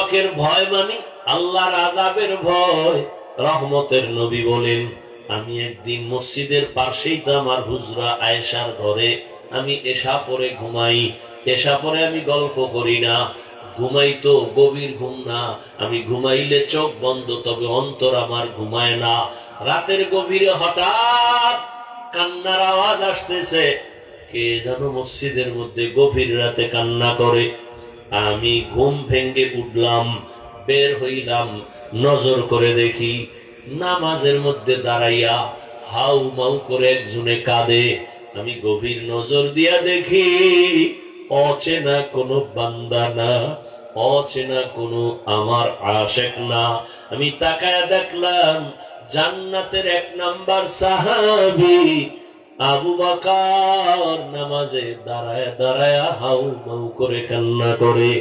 দোজখের ভয় মানে আল্লাহর আযাবের ভয়। রহমতের নবী বলেন, আমি একদিন মসজিদের পাশেই তো আমার হুজরা আয়েশার ঘরে আমি এশা পরে ঘুমাই। এশা পরে আমি গল্প করি না, ঘুমাই তো গভীর ঘুম না, আমি ঘুমাইলে চোখ বন্ধ, তবে অন্তর আমার ঘুমায় না। রাতের গভীরে হঠাৎ কান্নার আওয়াজ আসতেছে, কে যেন মসজিদের মধ্যে গভীর রাতে কান্না করে। আমি ঘুম ভেঙ্গে উঠলাম, বের হইলাম, নজর করে দেখি নামাজের মধ্যে দাঁড়াইয়া হাউ মাউ করে একজনে কাঁদে। আমি গভীর নজর দিয়া দেখি অচেনা কোনো বান্দা না, অচেনা কোনো আমার আশেক না। আমি তাকায় দেখলাম জান্নাতের 1 নাম্বার সাহাবী আবু বকর নামাজে দাঁড়ায় দাঁড়ায় হাউ মাউ করে কান্না করে।